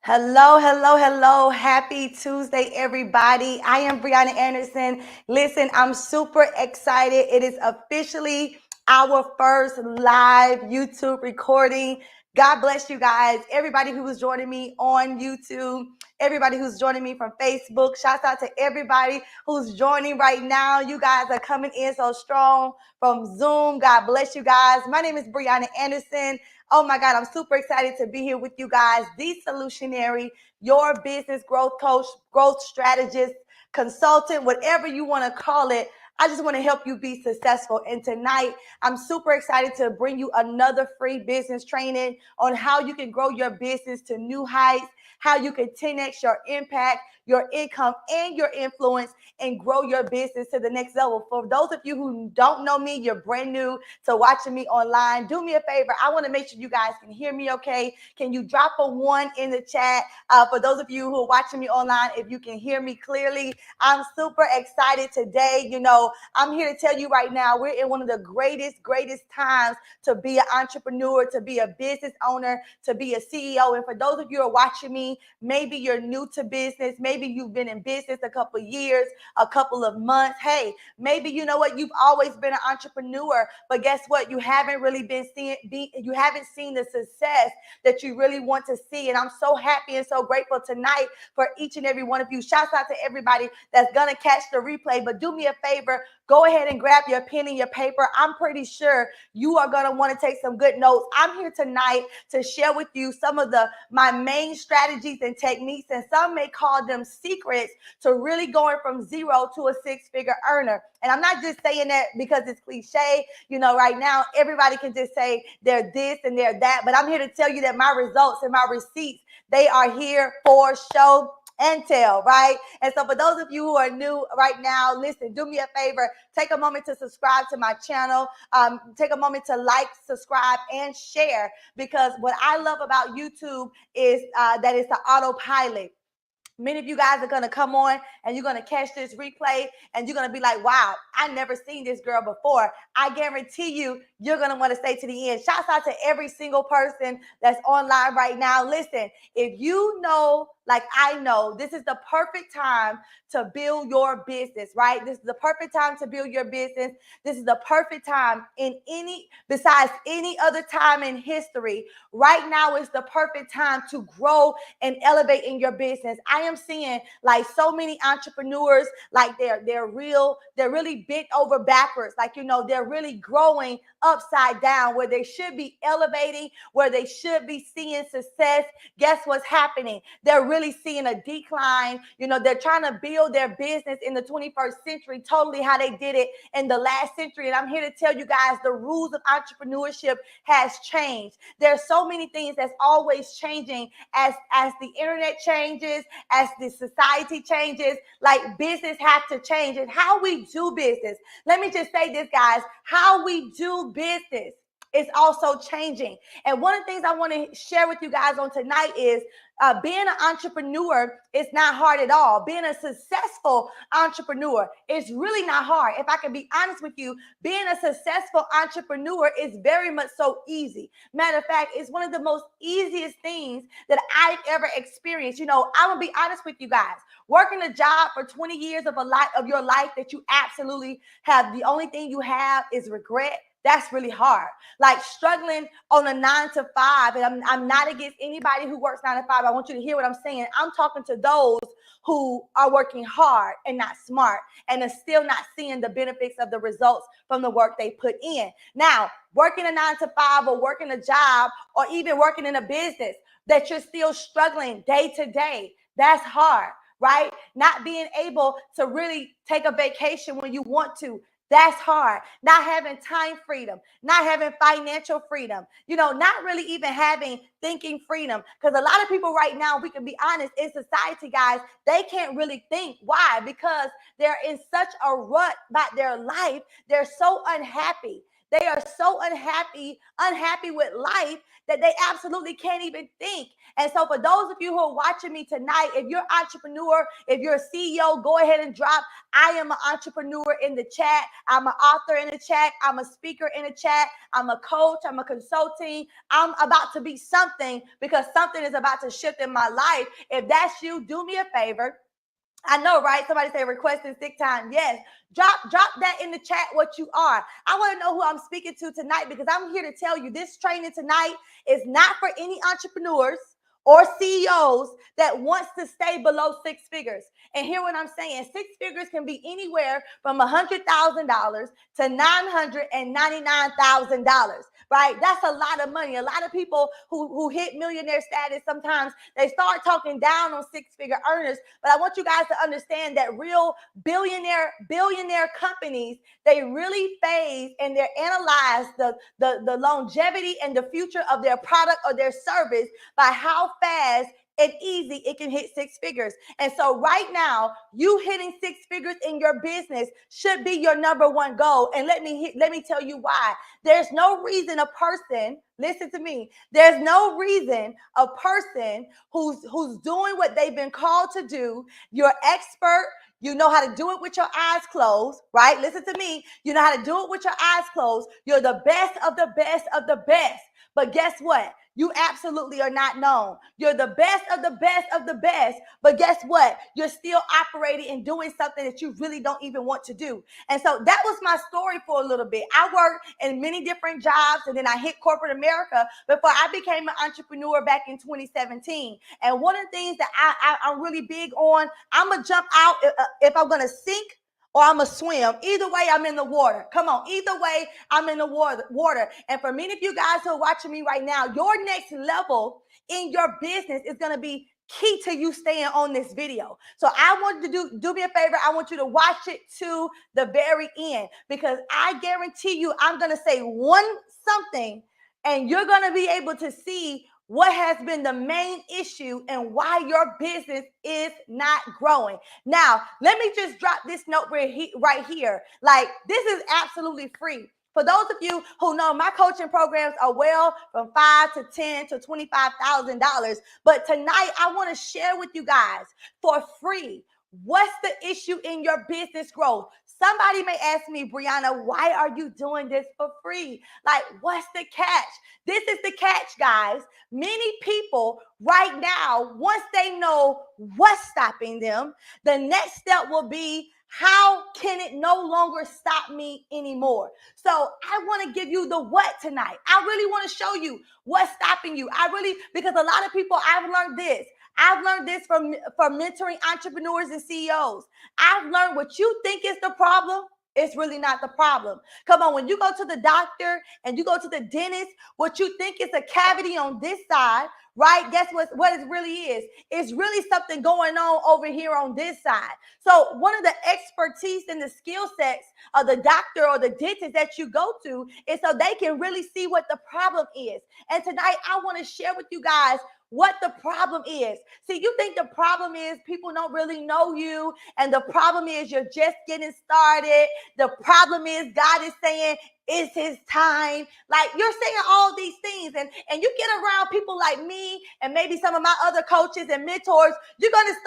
Hello, hello, hello. Happy Tuesday, everybody. I am Brianna Anderson. Listen, I'm super excited. It is officially our first live YouTube recording. God bless you guys. Everybody who is joining me on YouTube, everybody who's joining me from Facebook. Shouts out to everybody who's joining right now. You guys are coming in so strong from Zoom. God bless you guys. My name is Brianna Anderson. Oh my God, I'm super excited to be here with you guys. The Solutionary, your business growth coach, growth strategist, consultant, whatever you want to call it. I just want to help you be successful. And tonight, I'm super excited to bring you another free business training on how you can grow your business to new heights, how you can 10x your impact, your income, and your influence, and grow your business to the next level. For those of you who don't know me, you're brand new to watching me online, do me a favor. I want to make sure you guys can hear me okay. Can you drop a 1 in the chat? For those of you who are watching me online, if you can hear me clearly, I'm super excited today. I'm here to tell you right now, we're in one of the greatest times to be an entrepreneur, to be a business owner, to be a CEO. And for those of you who are watching me, maybe you're new to business, maybe you've been in business a couple of years, a couple of months. Hey, maybe you know what, you've always been an entrepreneur, but guess what? You haven't really you haven't seen the success that you really want to see. And I'm so happy and so grateful tonight for each and every one of you. Shouts out to everybody that's gonna catch the replay. But do me a favor, go ahead and grab your pen and your paper. I'm pretty sure you are gonna want to take some good notes. I'm here tonight to share with you some of my main strategies and techniques, and some may call them secrets to really going from zero to a six-figure earner. And I'm not just saying that because it's cliche. Right now, everybody can just say they're this and they're that. But I'm here to tell you that my results and my receipts, they are here for show and tell, right? And so for those of you who are new right now, listen, do me a favor, take a moment to subscribe to my channel, take a moment to like, subscribe, and share, because what I love about YouTube is that it's an autopilot. Many of you guys are going to come on and you're going to catch this replay and you're going to be like, wow, I never seen this girl before. I guarantee you're going to want to stay to the end. Shouts out to every single person that's online right now. Listen, if you know, like I know, this is the perfect time to build your business, right? This is the perfect time to build your business. This is the perfect time besides any other time in history. Right now is the perfect time to grow and elevate in your business. I am seeing like so many entrepreneurs, like they're really bent over backwards. Like, they're really growing upside down where they should be elevating, where they should be seeing success. Guess what's happening? They're really seeing a decline. They're trying to build their business in the 21st century, totally how they did it in the last century. And I'm here to tell you guys, the rules of entrepreneurship has changed. There's so many things that's always changing as the internet changes, as the society changes. Like, business has to change, and how we do business. Let me just say this, guys, how we do business is also changing. And one of the things I want to share with you guys on tonight is being an entrepreneur is not hard at all. Being a successful entrepreneur is really not hard. If I can be honest with you, being a successful entrepreneur is very much so easy. Matter of fact, it's one of the most easiest things that I've ever experienced. I'm gonna be honest with you guys. Working a job for 20 years of your life that you absolutely have, the only thing you have is regret. That's really hard. Like struggling on a 9 to 5, and I'm not against anybody who works 9 to 5. I want you to hear what I'm saying. I'm talking to those who are working hard and not smart, and are still not seeing the benefits of the results from the work they put in. Now, working a 9 to 5 or working a job or even working in a business that you're still struggling day to day, that's hard, right? Not being able to really take a vacation when you want to, that's hard. Not having time freedom, not having financial freedom, not really even having thinking freedom. Because a lot of people right now, we can be honest, in society, guys, they can't really think. Why? Because they're in such a rut about their life. They're so unhappy. They are so unhappy with life that they absolutely can't even think. And so for those of you who are watching me tonight, if you're an entrepreneur, if you're a CEO, go ahead and drop I am an entrepreneur in the chat. I'm an author in the chat. I'm a speaker in the chat. I'm a coach. I'm a consulting. I'm about to be something because something is about to shift in my life. If that's you, do me a favor. I know, right? Somebody say requesting sick time. Yes. Drop that in the chat what you are. I want to know who I'm speaking to tonight because I'm here to tell you this training tonight is not for any entrepreneurs or CEOs that wants to stay below six figures. And hear what I'm saying. Six figures can be anywhere from $100,000 to $999,000, right? That's a lot of money. A lot of people who hit millionaire status, sometimes they start talking down on six-figure earners. But I want you guys to understand that real billionaire companies, they really phase and they analyze the longevity and the future of their product or their service by how fast and easy it can hit six figures. And so right now, you hitting six figures in your business should be your number one goal. And let me tell you why. There's no reason a person, listen to me, there's no reason a person who's doing what they've been called to do, you're expert, you know how to do it with your eyes closed, right? Listen to me. You know how to do it with your eyes closed. You're the best of the best of the best. But guess what? You absolutely are not known. You're the best of the best of the best. But guess what? You're still operating and doing something that you really don't even want to do. And so that was my story for a little bit. I worked in many different jobs and then I hit corporate America before I became an entrepreneur back in 2017. And one of the things that I'm really big on, I'm going to jump out if I'm going to sink or I'm going to swim. Either way, I'm in the water. Come on. Either way, I'm in the water. And for many of you guys who are watching me right now, your next level in your business is going to be key to you staying on this video. So I want you to do me a favor. I want you to watch it to the very end because I guarantee you I'm going to say something and you're going to be able to see what has been the main issue and why your business is not growing. Now, let me just drop this note right here. Like, this is absolutely free. For those of you who know, my coaching programs are well from $5,000 to $10,000 to $25,000. But tonight, I want to share with you guys for free what's the issue in your business growth. Somebody may ask me, Brianna, why are you doing this for free? Like, what's the catch? This is the catch, guys. Many people right now, once they know what's stopping them, the next step will be, how can it no longer stop me anymore? So I want to give you the what tonight. I really want to show you what's stopping you. Because a lot of people, I've learned this from mentoring entrepreneurs and CEOs. I've learned what you think is the problem, it's really not the problem. Come on, when you go to the doctor and you go to the dentist, what you think is a cavity on this side, right? Guess what it really is? It's really something going on over here on this side. So one of the expertise and the skill sets of the doctor or the dentist that you go to is so they can really see what the problem is. And tonight I want to share with you guys what the problem is. See, you think the problem is people don't really know you, and the problem is you're just getting started. The problem is God is saying it's his time. Like, you're saying all these things, and you get around people like me and maybe some of my other coaches and mentors, they're going to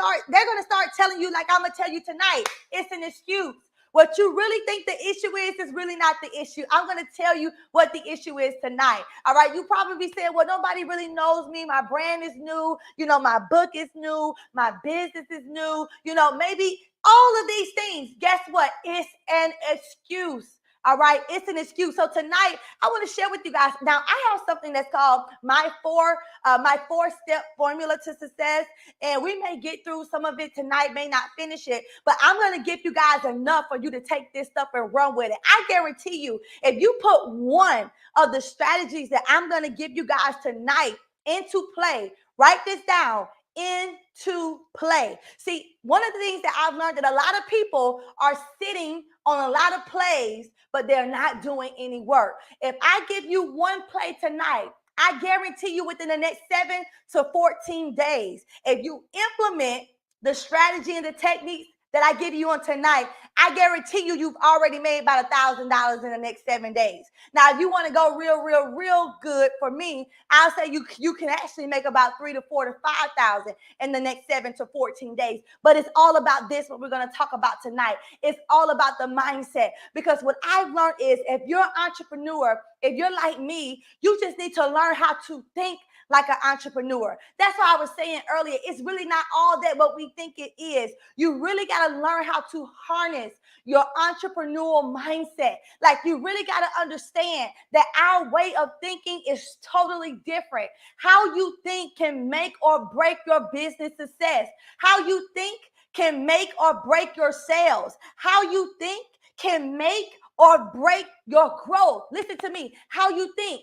start telling you, like I'm going to tell you tonight, it's an excuse. What you really think the issue is really not the issue. I'm going to tell you what the issue is tonight. All right. You probably saying, well, nobody really knows me. My brand is new. My book is new. My business is new. Maybe all of these things. Guess what? It's an excuse. All right, it's an excuse. So tonight, I want to share with you guys. Now, I have something that's called my four-step formula to success, and we may get through some of it tonight, may not finish it, but I'm going to give you guys enough for you to take this stuff and run with it. I guarantee you, if you put one of the strategies that I'm going to give you guys tonight into play, write this down, into play. See, one of the things that I've learned, that a lot of people are sitting on a lot of plays, but they're not doing any work. If I give you one play tonight, I guarantee you within the next 7 to 14 days, if you implement the strategy and the techniques that I give you on tonight, I guarantee you've already made about $1,000 in the next 7 days. Now, if you want to go real good for me, I'll say you can actually make about 3 to 4 to 5,000 in the next 7 to 14 days. But it's all about this, what we're going to talk about tonight. It's all about the mindset, because what I've learned is if you're an entrepreneur, if you're like me, you just need to learn how to think like an entrepreneur. That's why I was saying earlier, it's really not all that what we think it is. You really got to learn how to harness your entrepreneurial mindset. Like, you really got to understand that our way of thinking is totally different. How you think can make or break your business success. How you think can make or break your sales. How you think can make or break your growth. Listen to me. How you think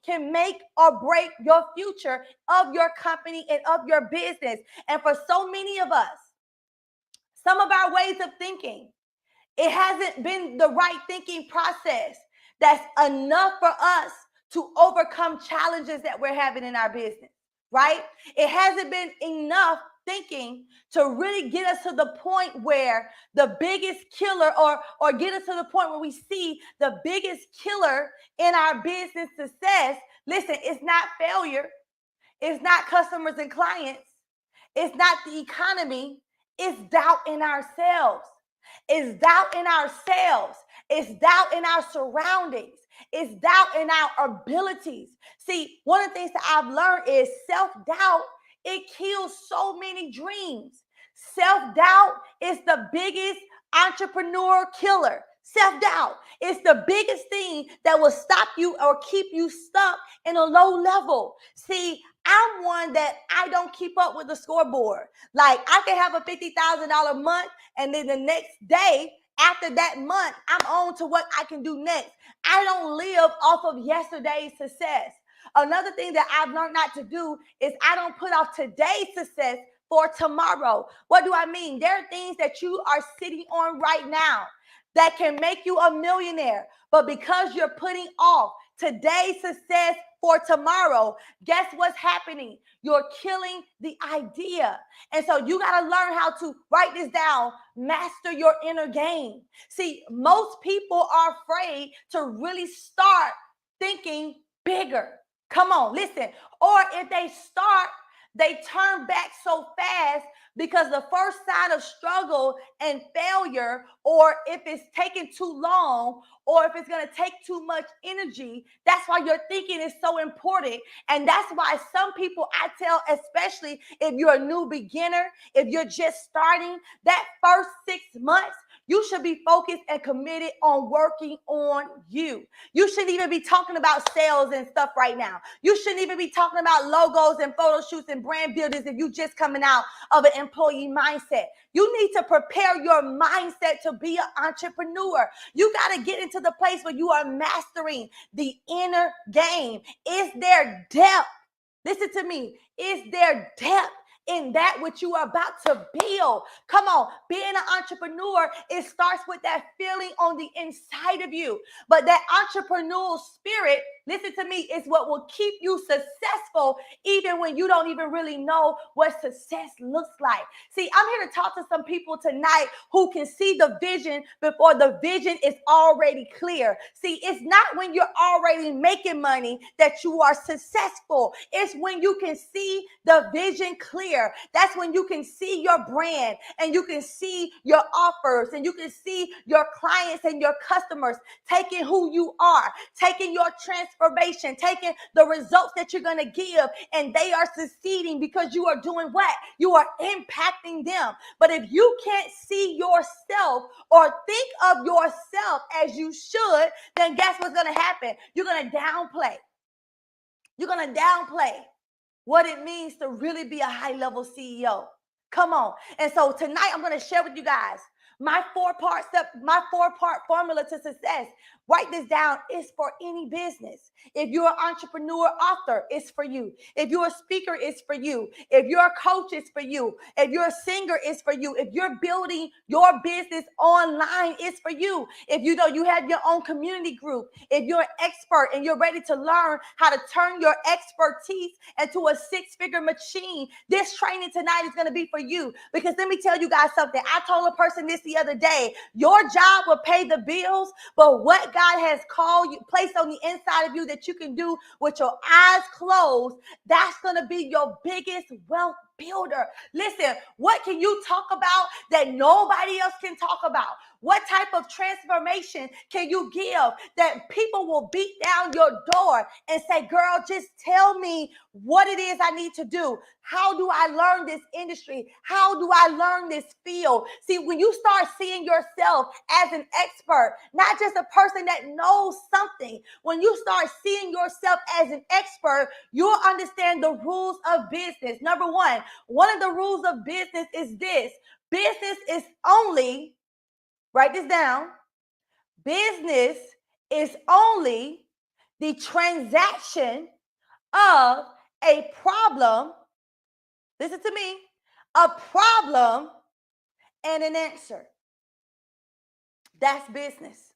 can make or break your future of your company and of your business. And for so many of us, some of our ways of thinking, it hasn't been the right thinking process that's enough for us to overcome challenges that we're having in our business, right? It hasn't been enough thinking to really get us to the point where the biggest killer or get us to the point where we see the biggest killer in our business success. Listen, it's not failure. It's not customers and clients. It's not the economy. It's doubt in ourselves. It's doubt in ourselves. It's doubt in our surroundings. It's doubt in our abilities. See, one of the things that I've learned is self-doubt. It kills so many dreams. Self-doubt is the biggest entrepreneur killer. Self-doubt is the biggest thing that will stop you or keep you stuck in a low level. See, I'm one that I don't keep up with the scoreboard. Like, I can have a $50,000 month, and then the next day, after that month, I'm on to what I can do next. I don't live off of yesterday's success. Another thing that I've learned not to do is I don't put off today's success for tomorrow. What do I mean? There are things that you are sitting on right now that can make you a millionaire, but because you're putting off today's success for tomorrow, guess what's happening? You're killing the idea. And so you got to learn how to write this down, master your inner game. See, most people are afraid to really start thinking bigger. Come on, listen. Or if they start, they turn back so fast because the first sign of struggle and failure, or if it's taking too long, or if it's going to take too much energy, that's why your thinking is so important. And that's why some people, I tell, especially if you're a new beginner, if you're just starting, that first 6 months, you should be focused and committed on working on you. You shouldn't even be talking about sales and stuff right now. You shouldn't even be talking about logos and photo shoots and brand builders if you're just coming out of an employee mindset. You need to prepare your mindset to be an entrepreneur. You got to get into the place where you are mastering the inner game. Is there depth? Listen to me. Is there depth in that which you are about to build? Come on, being an entrepreneur, it starts with that feeling on the inside of you. But that entrepreneurial spirit, listen to me, is what will keep you successful even when you don't even really know what success looks like. See, I'm here to talk to some people tonight who can see the vision before the vision is already clear. See, it's not when you're already making money that you are successful. It's when you can see the vision clear. That's when you can see your brand and you can see your offers and you can see your clients and your customers taking who you are, taking your transformation, taking the results that you're going to give, and they are succeeding because you are doing what? You are impacting them. But if you can't see yourself or think of yourself as you should, then guess what's going to happen? You're going to downplay. You're going to downplay what it means to really be a high-level CEO. Come on. And so tonight I'm going to share with you guys my four-part formula to success. Write this down. It's for any business. If you're an entrepreneur, author, it's for you. If you're a speaker, it's for you. If you're a coach, it's for you. If you're a singer, it's for you. If you're building your business online, it's for you. If you know you have your own community group, if you're an expert and you're ready to learn how to turn your expertise into a six-figure machine, this training tonight is going to be for you. Because let me tell you guys something. I told a person this the other day. Your job will pay the bills, but what God has called you, placed on the inside of you that you can do with your eyes closed, that's going to be your biggest wealth builder. Listen, what can you talk about that nobody else can talk about? What type of transformation can you give that people will beat down your door and say, girl, just tell me what it is I need to do? How do I learn this industry? How do I learn this field? See, when you start seeing yourself as an expert, not just a person that knows something, when you start seeing yourself as an expert, you'll understand the rules of business. Number one of the rules of business is this: business is only, write this down, business is only the transaction of a problem, listen to me, a problem and an answer. That's business.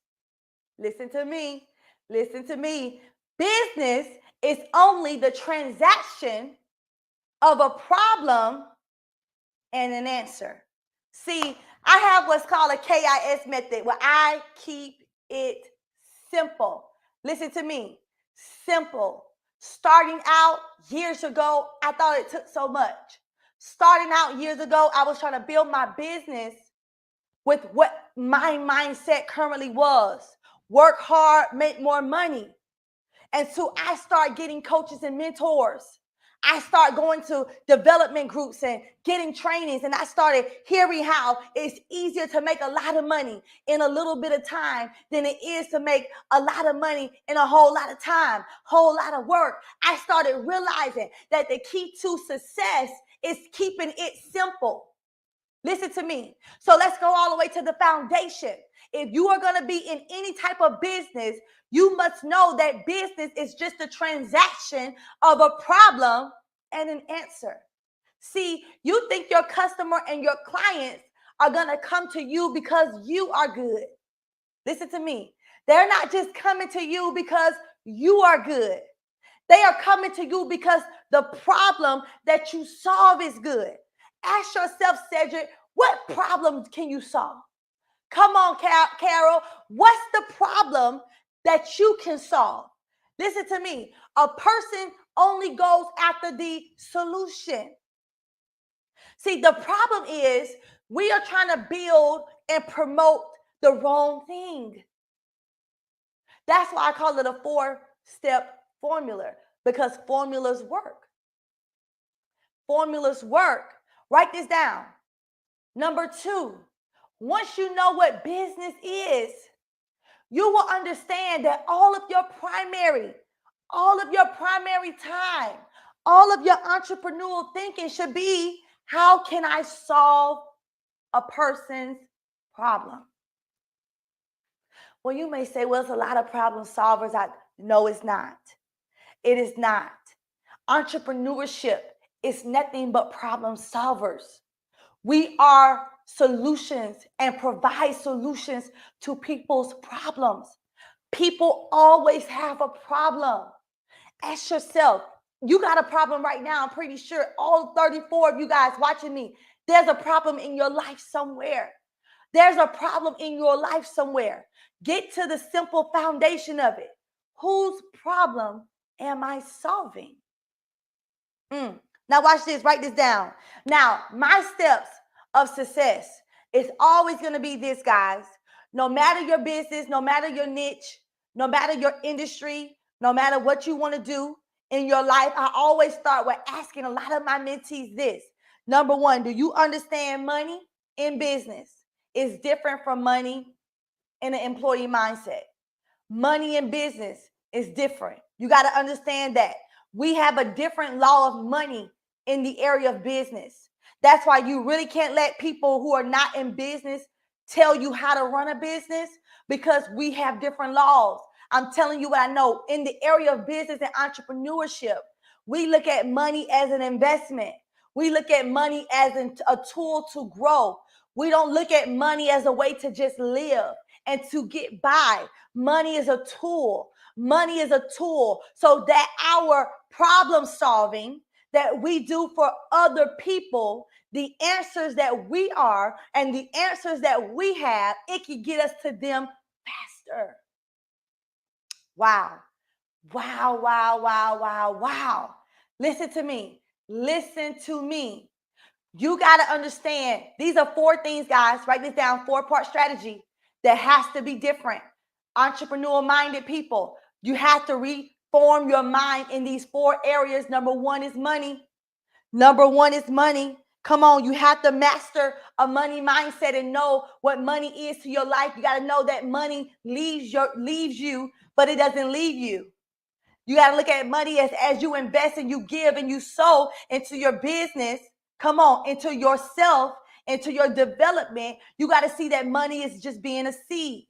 Listen to me. Listen to me. Business is only the transaction of a problem and an answer. See, I have what's called a KIS method where I keep it simple. Listen to me. Simple. Starting out years ago, I thought it took so much. Starting out years ago, I was trying to build my business with what my mindset currently was. Work hard, make more money. And so I start getting coaches and mentors. I start going to development groups and getting trainings, and I started hearing how it's easier to make a lot of money in a little bit of time than it is to make a lot of money in a whole lot of time, whole lot of work. I started realizing that the key to success is keeping it simple. Listen to me. So let's go all the way to the foundation. If you are going to be in any type of business, you must know that business is just a transaction of a problem and an answer. See, you think your customer and your clients are going to come to you because you are good. Listen to me. They're not just coming to you because you are good. They are coming to you because the problem that you solve is good. Ask yourself, Cedric, what problems can you solve? Come on, Carol. What's the problem that you can solve? Listen to me. A person only goes after the solution. See, the problem is we are trying to build and promote the wrong thing. That's why I call it a 4-step formula, because formulas work. Formulas work. Write this down. Number 2, once you know what business is, you will understand that all of your primary time, all of your entrepreneurial thinking should be, how can I solve a person's problem? Well, you may say, well, it's a lot of problem solvers. No, it's not. It is not. Entrepreneurship is nothing but problem solvers. We are solutions and provide solutions to people's problems. People always have a problem. Ask yourself, you got a problem right now. I'm pretty sure all 34 of you guys watching me, there's a problem in your life somewhere. There's a problem in your life somewhere. Get to the simple foundation of it. Whose problem am I solving? Now watch this, write this down. Now, my steps of success is always going to be this, guys. No matter your business, no matter your niche, no matter your industry, no matter what you want to do in your life, I always start with asking a lot of my mentees this. Number 1, do you understand money in business is different from money in an employee mindset? Money in business is different. You got to understand that. We have a different law of money in the area of business. That's why you really can't let people who are not in business tell you how to run a business because we have different laws. I'm telling you what I know. In the area of business and entrepreneurship, we look at money as an investment. We look at money as a tool to grow. We don't look at money as a way to just live and to get by. Money is a tool. Money is a tool so that our problem solving that we do for other people, the answers that we are and the answers that we have, it can get us to them faster. Wow. Wow, wow, wow, wow, wow. Listen to me. Listen to me. You got to understand, these are 4 things, guys. Write this down, 4-part strategy that has to be different. Entrepreneurial-minded people, you have to reform your mind in these 4 areas. Number 1 is money. Number 1 is money. Come on, you have to master a money mindset and know what money is to your life. You got to know that money leaves you, but it doesn't leave you. You got to look at money as you invest and you give and you sow into your business. Come on, into yourself, into your development. You got to see that money is just being a seed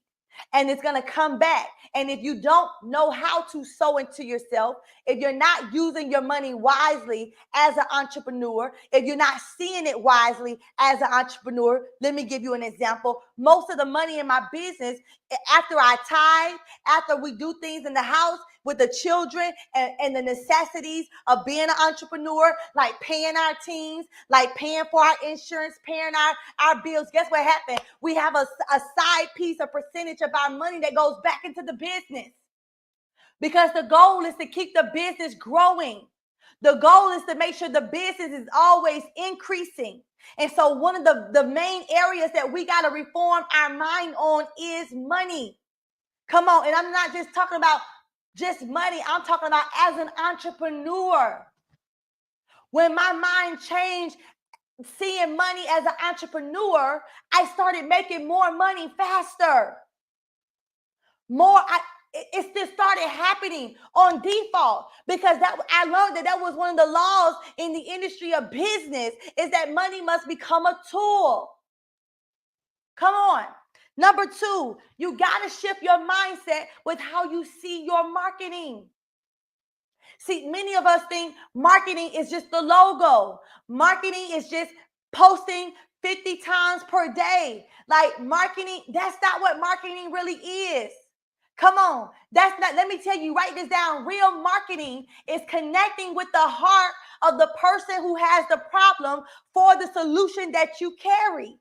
and it's going to come back. And if you don't know how to sow into yourself, if you're not using your money wisely as an entrepreneur, if you're not seeing it wisely as an entrepreneur, let me give you an example. Most of the money in my business, after I tithe, after we do things in the house with the children and the necessities of being an entrepreneur, like paying our teams, like paying for our insurance, paying our bills, guess what happened? We have a side piece, a percentage of our money that goes back into the business. Because the goal is to keep the business growing. The goal is to make sure the business is always increasing. And so one of the main areas that we got to reform our mind on is money. Come on. And I'm not just talking about just money. I'm talking about as an entrepreneur. When my mind changed, seeing money as an entrepreneur, I started making more money faster. It just started happening on default because I learned that was one of the laws in the industry of business is that money must become a tool. Come on. Number 2, you got to shift your mindset with how you see your marketing. See, many of us think marketing is just the logo. Marketing is just posting 50 times per day. Like marketing, that's not what marketing really is. Come on. That's not, let me tell you, write this down. Real marketing is connecting with the heart of the person who has the problem for the solution that you carry.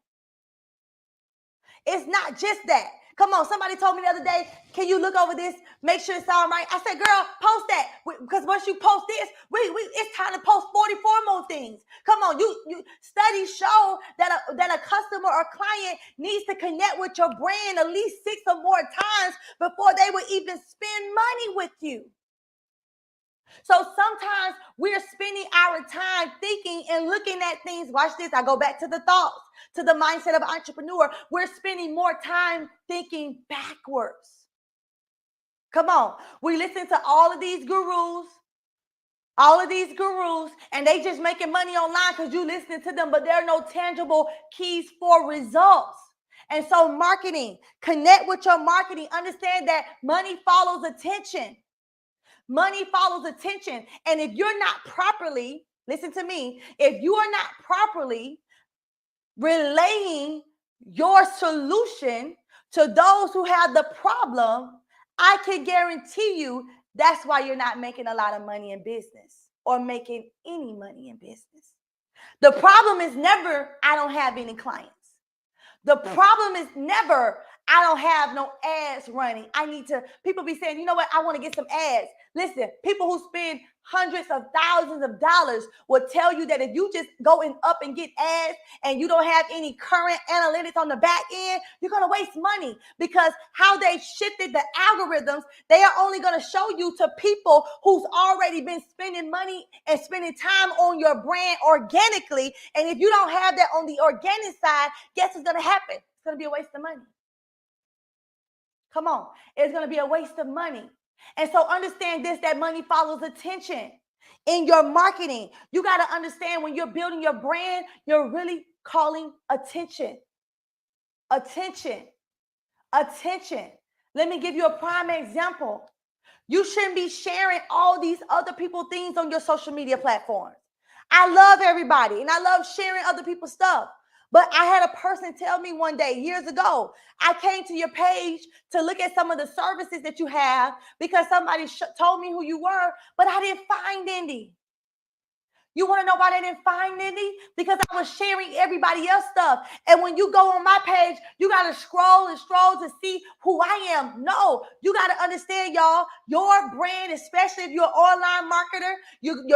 It's not just that. Come on, somebody told me the other day, can you look over this, make sure it's all right? I said, girl, post that. Because once you post this, it's time to post 44 more things. Come on, you studies show that a customer or client needs to connect with your brand at least 6 or more times before they would even spend money with you. So sometimes we're spending our time thinking and looking at things. Watch this. I go back to the thoughts, to the mindset of an entrepreneur. We're spending more time thinking backwards. Come on. We listen to all of these gurus, and they just making money online because you listening to them, but there are no tangible keys for results. And so marketing, connect with your marketing. Understand that money follows attention. Money follows attention. And if you're not properly, listen to me, if you are not properly relaying your solution to those who have the problem, I can guarantee you that's why you're not making a lot of money in business or making any money in business. The problem is never, I don't have any clients. The problem is never, I don't have no ads running. People be saying, you know what? I want to get some ads. Listen, people who spend hundreds of thousands of dollars will tell you that if you just go up and get ads and you don't have any current analytics on the back end, you're going to waste money because how they shifted the algorithms, they are only going to show you to people who's already been spending money and spending time on your brand organically. And if you don't have that on the organic side, guess what's going to happen? It's going to be a waste of money. Come on. It's going to be a waste of money. And so understand this, that money follows attention. In your marketing, you got to understand when you're building your brand, you're really calling attention. Attention. Attention. Let me give you a prime example. You shouldn't be sharing all these other people's things on your social media platforms. I love everybody and I love sharing other people's stuff. But I had a person tell me one day, years ago, I came to your page to look at some of the services that you have because somebody told me who you were, but I didn't find any. You want to know why they didn't find any? Because I was sharing everybody else's stuff. And when you go on my page, you got to scroll and scroll to see who I am. No, you got to understand, y'all, your brand, especially if you're an online marketer,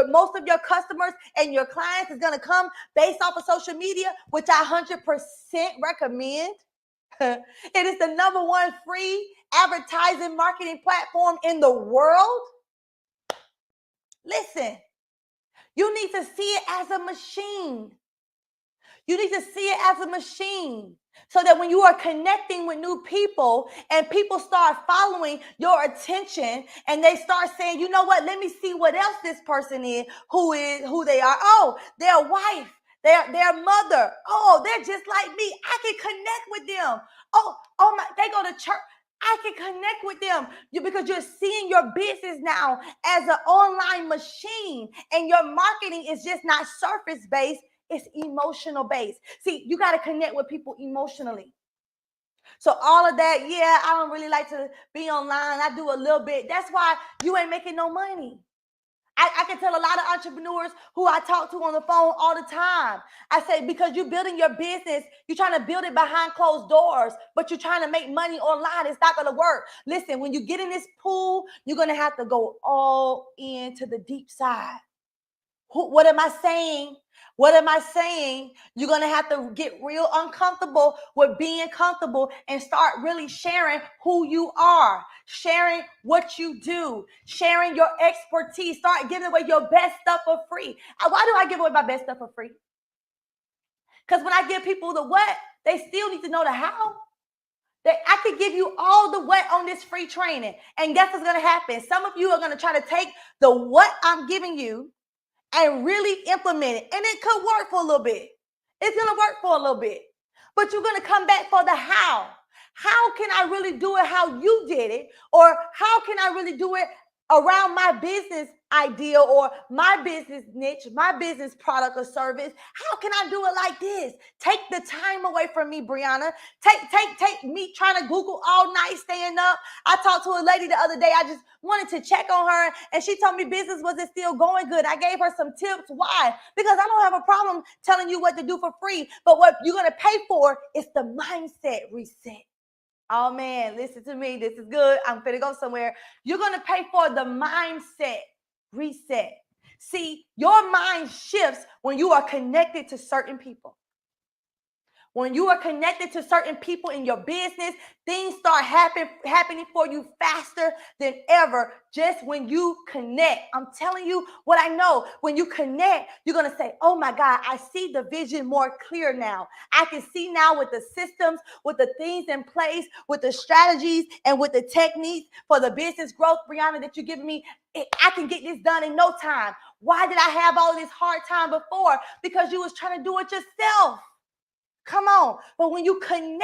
most of your customers and your clients is going to come based off of social media, which I 100% recommend. It is the number one free advertising marketing platform in the world. Listen. You need to see it as a machine. You need to see it as a machine so that when you are connecting with new people and people start following your attention and they start saying, you know what, let me see what else this person is, who they are. Oh, their wife, their mother. Oh, they're just like me. I can connect with them. Oh my, they go to church. I can connect with them because you're seeing your business now as an online machine and your marketing is just not surface based, it's emotional based. See, you got to connect with people emotionally. So all of that, yeah, I don't really like to be online. I do a little bit. That's why you ain't making no money. I can tell a lot of entrepreneurs who I talk to on the phone all the time. I say, because you're building your business, you're trying to build it behind closed doors, but you're trying to make money online. It's not going to work. Listen, when you get in this pool, you're going to have to go all into the deep side. What am I saying? What am I saying? You're going to have to get real uncomfortable with being comfortable and start really sharing who you are, sharing what you do, sharing your expertise. Start giving away your best stuff for free. Why do I give away my best stuff for free? Because when I give people the what, they still need to know the how. I could give you all the what on this free training. And guess what's going to happen? Some of you are going to try to take the what I'm giving you and really implement it. And it could work for a little bit. It's going to work for a little bit. But you're going to come back for the how. How can I really do it how you did it? Or how can I really do it around my business idea or my business niche, my business product or service? How can I do it like this? Take the time away from me, Brianna. Take me trying to Google all night, staying up. I talked to a lady the other day. I just wanted to check on her, and she told me business wasn't still going good. I gave her some tips. Why? Because I don't have a problem telling you what to do for free, but what you're going to pay for is the mindset reset. Oh man, listen to me. This is good. I'm finna go somewhere. You're going to pay for the mindset reset. See, your mind shifts when you are connected to certain people. When you are connected to certain people in your business, things start happening for you faster than ever just when you connect. I'm telling you what I know. When you connect, you're going to say, oh my God, I see the vision more clear now. I can see now with the systems, with the things in place, with the strategies and with the techniques for the business growth, Brianna, that you're giving me. I can get this done in no time. Why did I have all this hard time before? Because you was trying to do it yourself. Come on. But when you connect,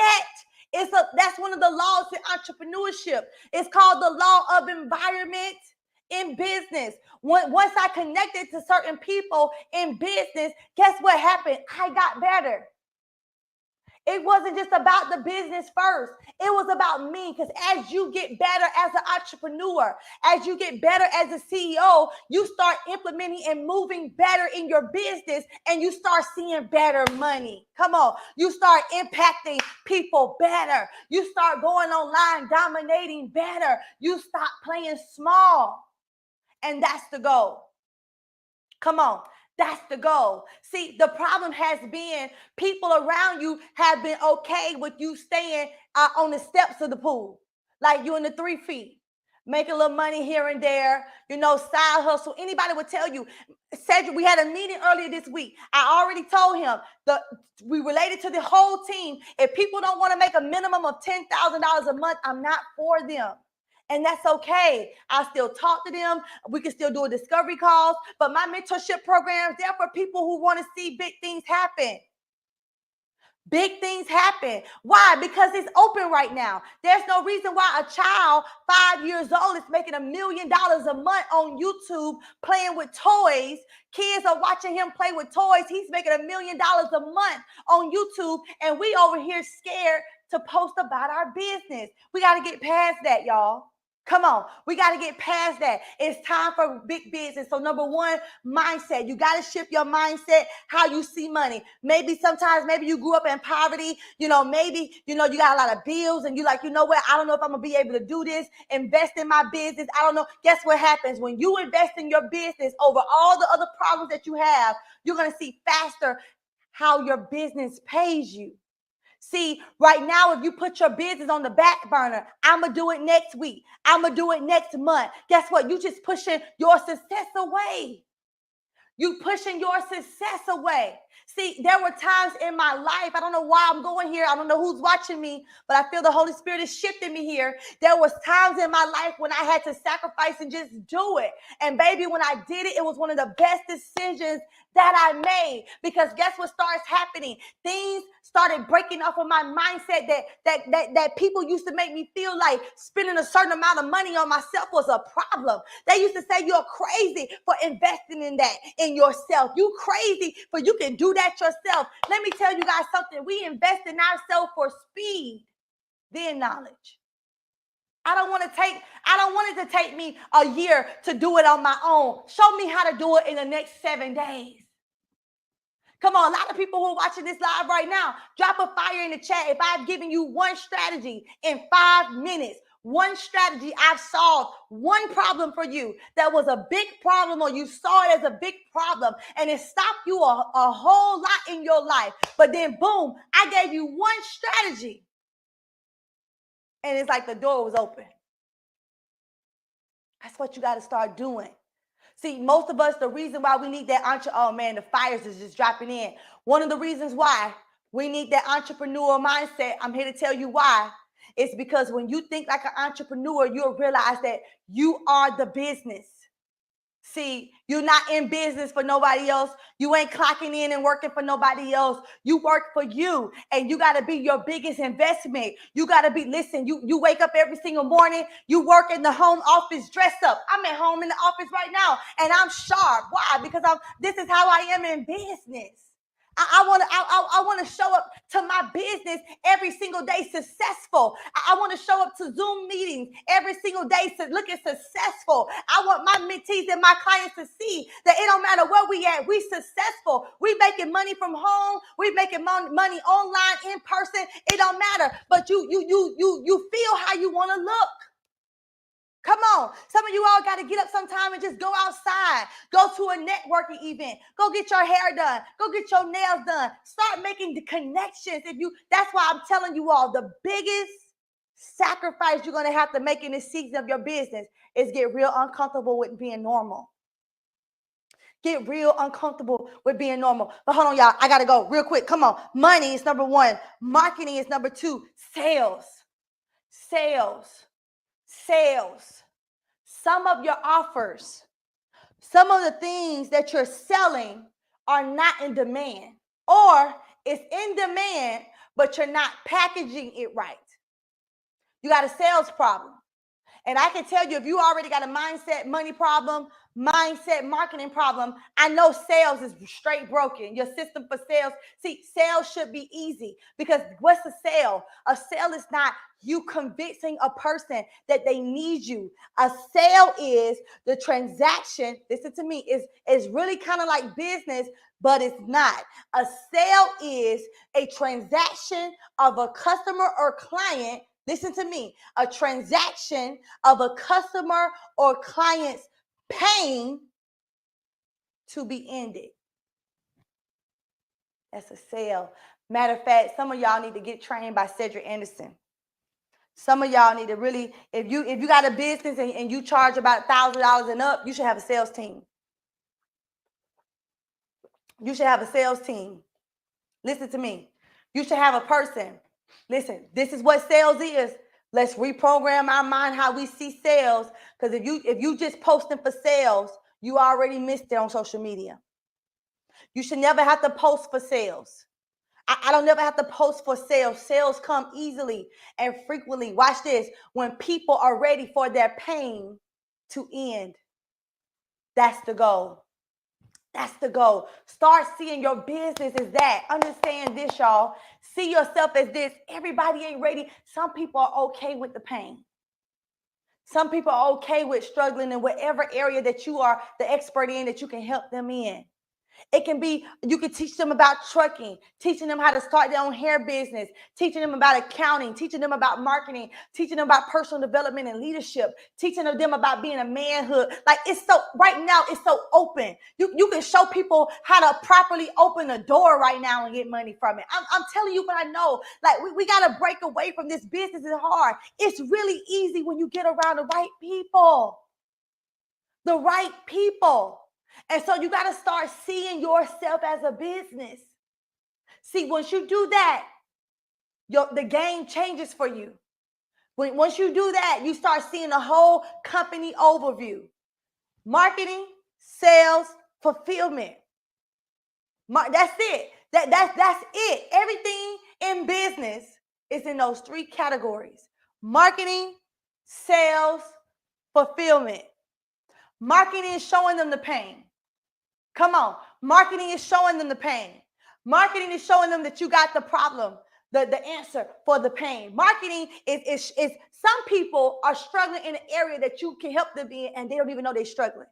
that's one of the laws in entrepreneurship. It's called the law of environment in business. Once I connected to certain people in business, guess what happened? I got better. It wasn't just about the business first. It was about me, because as you get better as an entrepreneur, as you get better as a CEO, you start implementing and moving better in your business, and you start seeing better money. Come on. You start impacting people better. You start going online, dominating better. You stop playing small. And that's the goal. Come on. That's the goal. See, the problem has been people around you have been okay with you staying on the steps of the pool, like you in the 3 feet, make a little money here and there, side hustle. Anybody would tell you. Cedric, we had a meeting earlier this week. I already told him we related to the whole team. If people don't want to make a minimum of $10,000 a month, I'm not for them. And that's okay. I still talk to them. We can still do a discovery calls. But my mentorship programs, they're for people who want to see big things happen. Big things happen. Why? Because it's open right now. There's no reason why a child 5 years old is making $1 million a month on YouTube playing with toys. Kids are watching him play with toys. He's making $1 million a month on YouTube, and we over here scared to post about our business. We got to get past that, y'all. Come on, we got to get past that. It's time for big business. So number one, mindset. You got to shift your mindset, how you see money. Maybe sometimes, maybe you grew up in poverty. Maybe, you got a lot of bills and you like, you know what? I don't know if I'm going to be able to do this. Invest in my business. I don't know. Guess what happens? When you invest in your business over all the other problems that you have, you're going to see faster how your business pays you. See, right now, if you put your business on the back burner, I'm going to do it next week. I'm going to do it next month. Guess what? You just pushing your success away. You pushing your success away. See, there were times in my life, I don't know why I'm going here. I don't know who's watching me, but I feel the Holy Spirit is shifting me here. There was times in my life when I had to sacrifice and just do it. And baby, when I did it, it was one of the best decisions that I made. Because guess what starts happening? Things started breaking off of my mindset that people used to make me feel like spending a certain amount of money on myself was a problem. They used to say you're crazy for investing in that, in yourself. You crazy for you can do that yourself. Let me tell you guys something. We invest in ourselves for speed, then knowledge. I don't want it to take me a year to do it on my own. Show me how to do it in the next 7 days. Come on, a lot of people who are watching this live right now, drop a fire in the chat. If I've given you one strategy in 5 minutes, one strategy I've solved, one problem for you that was a big problem, or you saw it as a big problem and it stopped you a whole lot in your life. But then boom, I gave you one strategy and it's like the door was open. That's what you got to start doing. See, most of us, the reason why we need that oh man, the fires is just dropping in. One of the reasons why we need that entrepreneurial mindset, I'm here to tell you why. It's because when you think like an entrepreneur, you'll realize that you are the business. See, you're not in business for nobody else. You ain't clocking in and working for nobody else. You work for you, and you got to be your biggest investment. You got to be, listen, you wake up every single morning. You work in the home office, dress up. I'm at home in the office right now, and I'm sharp. Why? Because this is how I am in business. I want to show up to my business every single day successful. I want to show up to Zoom meetings every single day to look at successful. I want my mentees and my clients to see that it don't matter where we at, we successful. We making money from home. We making money online, in person. It don't matter. But you feel how you want to look. Come on. Some of you all got to get up sometime and just go outside. Go to a networking event. Go get your hair done. Go get your nails done. Start making the connections. That's why I'm telling you all, the biggest sacrifice you're going to have to make in this season of your business is get real uncomfortable with being normal. Get real uncomfortable with being normal. But hold on, y'all. I got to go real quick. Come on. Money is number one. Marketing is number two. Sales. Some of your offers, some of the things that you're selling are not in demand, or it's in demand, but you're not packaging it right. You got a sales problem. And I can tell you, if you already got a mindset money problem, mindset marketing problem, I know sales is straight broken. Your system for sales. See, sales should be easy, because what's a sale? A sale is not you convincing a person that they need you. A sale is the transaction. Listen to me. Is really kind of like business, but it's not. A sale is a transaction of a customer or client. Listen to me. A transaction of a customer or client's pain to be ended. That's a sale. Matter of fact, some of y'all need to get trained by Cedric Anderson. Some of y'all need to really, if you got a business and you charge about $1,000 and up, you should have a sales team. You should have a sales team. Listen to me. You should have a person. Listen, this is what sales is. Let's reprogram our mind how we see sales. Because if you just posting for sales, you already missed it on social media. You should never have to post for sales. I don't never have to post for sales. Sales come easily and frequently. Watch this. When people are ready for their pain to end. That's the goal. That's the goal. Start seeing your business as that. Understand this, y'all. See yourself as this. Everybody ain't ready. Some people are okay with the pain. Some people are okay with struggling in whatever area that you are the expert in, that you can help them in. It can be, you can teach them about trucking, teaching them how to start their own hair business, teaching them about accounting, teaching them about marketing, teaching them about personal development and leadership, teaching them about being a manhood. Like, it's so, right now, it's so open. You can show people how to properly open a door right now and get money from it. I'm telling you what I know. Like, we got to break away from this. Business is hard. It's really easy when you get around the right people. The right people. And so you got to start seeing yourself as a business. See, once you do that, the game changes for you. Once you do that, you start seeing the whole company overview. Marketing, sales, fulfillment. That's it. That's it. Everything in business is in those three categories: marketing, sales, fulfillment. Marketing is showing them the pain. Come on. Marketing is showing them the pain. Marketing is showing them that you got the problem, the answer for the pain. Marketing is some people are struggling in an area that you can help them in, and they don't even know they're struggling.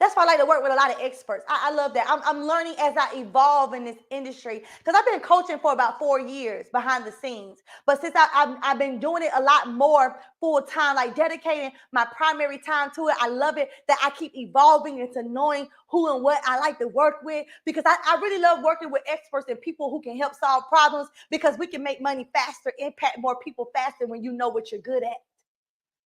That's why I like to work with a lot of experts. I love that. I'm learning as I evolve in this industry, because I've been coaching for about 4 years behind the scenes. But since I've been doing it a lot more full time, like dedicating my primary time to it, I love it that I keep evolving into knowing who and what I like to work with, because I really love working with experts and people who can help solve problems, because we can make money faster, impact more people faster when you know what you're good at.